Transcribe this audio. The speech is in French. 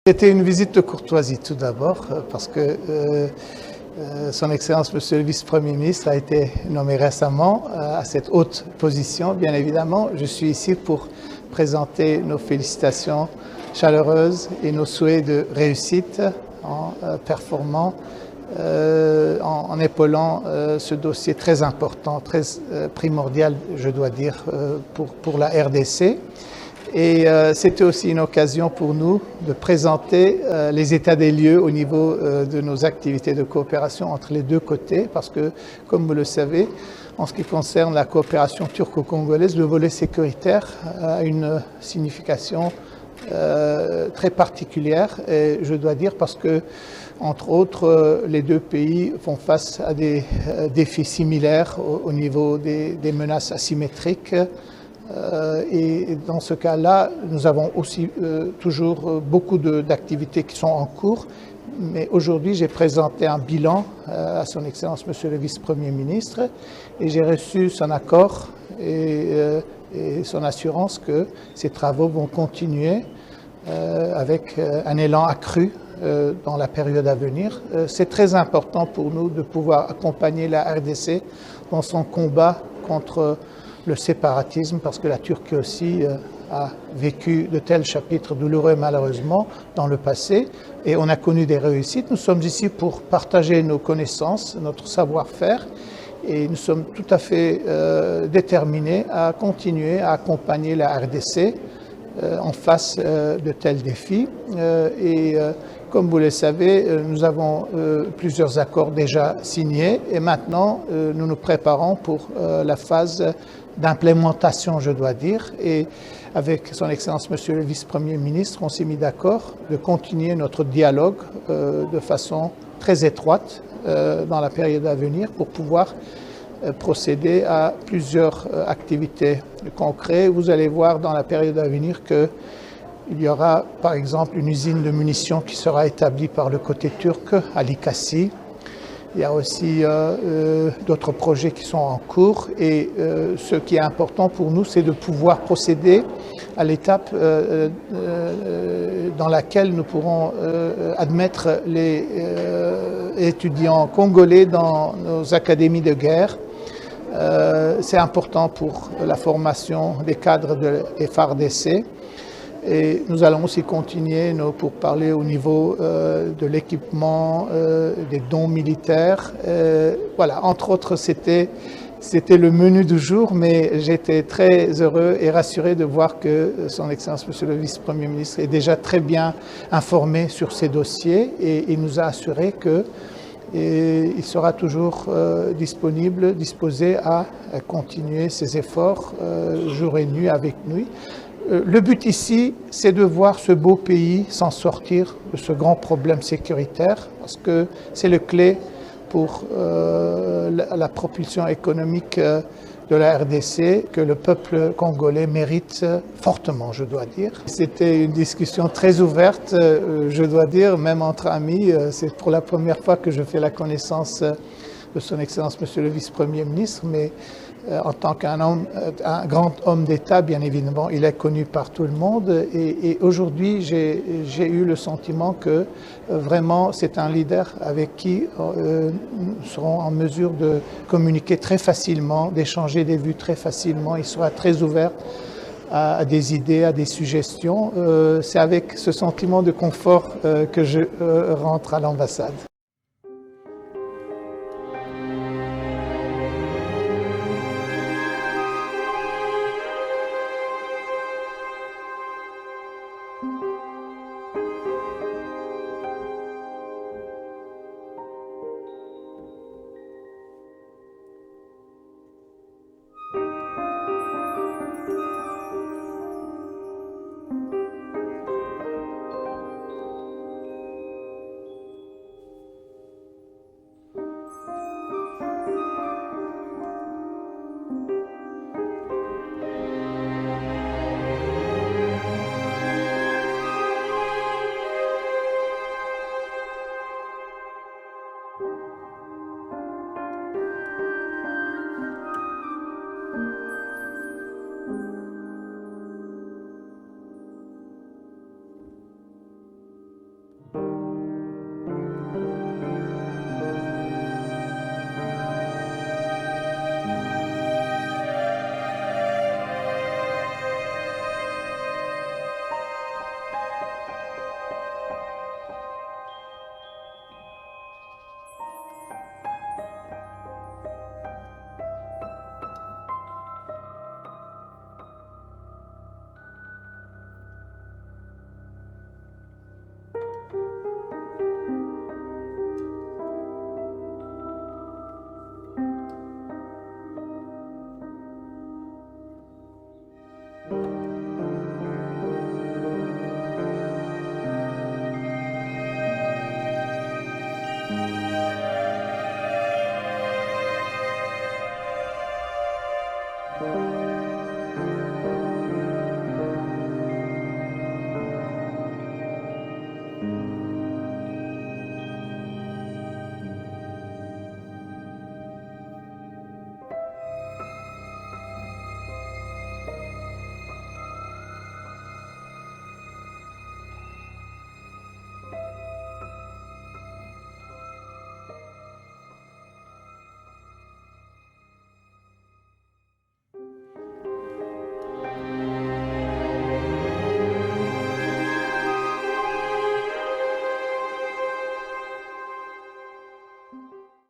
C'était une visite de courtoisie tout d'abord, parce que Son Excellence Monsieur le Vice-Premier ministre a été nommé récemment à cette haute position. Bien évidemment, je suis ici pour présenter nos félicitations chaleureuses et nos souhaits de réussite en performant, en épaulant ce dossier très important, très primordial, je dois dire, pour la RDC. Et c'était aussi une occasion pour nous de présenter les états des lieux au niveau de nos activités de coopération entre les deux côtés, parce que, comme vous le savez, en ce qui concerne la coopération turco-congolaise, le volet sécuritaire a une signification très particulière, et je dois dire parce que, entre autres, les deux pays font face à des défis similaires au niveau des menaces asymétriques. Et dans ce cas-là, nous avons aussi toujours beaucoup d'activités qui sont en cours. Mais aujourd'hui, j'ai présenté un bilan à Son Excellence Monsieur le Vice-Premier ministre et j'ai reçu son accord et son assurance que ces travaux vont continuer avec un élan accru dans la période à venir. C'est très important pour nous de pouvoir accompagner la RDC dans son combat contre le séparatisme, parce que la Turquie aussi a vécu de tels chapitres douloureux malheureusement dans le passé et on a connu des réussites. Nous sommes ici pour partager nos connaissances, notre savoir-faire et nous sommes tout à fait déterminés à continuer à accompagner la RDC en face de tels défis. Comme vous le savez, nous avons plusieurs accords déjà signés et maintenant nous nous préparons pour la phase d'implémentation, je dois dire. Et avec Son Excellence Monsieur le Vice-Premier ministre, on s'est mis d'accord de continuer notre dialogue de façon très étroite dans la période à venir pour pouvoir procéder à plusieurs activités concrètes. Vous allez voir dans la période à venir qu'il y aura par exemple une usine de munitions qui sera établie par le côté turc à Likasi. Il y a aussi d'autres projets qui sont en cours et ce qui est important pour nous, c'est de pouvoir procéder à l'étape dans laquelle nous pourrons admettre les étudiants congolais dans nos académies de guerre. C'est important pour la formation des cadres des FARDC. Et nous allons aussi continuer pour parler au niveau de l'équipement, des dons militaires. Voilà, entre autres, c'était le menu du jour, mais j'étais très heureux et rassuré de voir que Son Excellence Monsieur le Vice-Premier ministre est déjà très bien informé sur ces dossiers et il nous a assuré qu'il sera toujours disposé à continuer ses efforts jour et nuit avec nous. Le but ici, c'est de voir ce beau pays s'en sortir de ce grand problème sécuritaire, parce que c'est le clé pour la propulsion économique de la RDC que le peuple congolais mérite fortement, je dois dire. C'était une discussion très ouverte, je dois dire, même entre amis. C'est pour la première fois que je fais la connaissance de Son Excellence Monsieur le Vice-Premier ministre, mais en tant qu'un grand homme d'État, bien évidemment, il est connu par tout le monde. Et aujourd'hui, j'ai eu le sentiment que vraiment c'est un leader avec qui nous serons en mesure de communiquer très facilement, d'échanger des vues très facilement. Il sera très ouvert à des idées, à des suggestions. C'est avec ce sentiment de confort que je rentre à l'ambassade.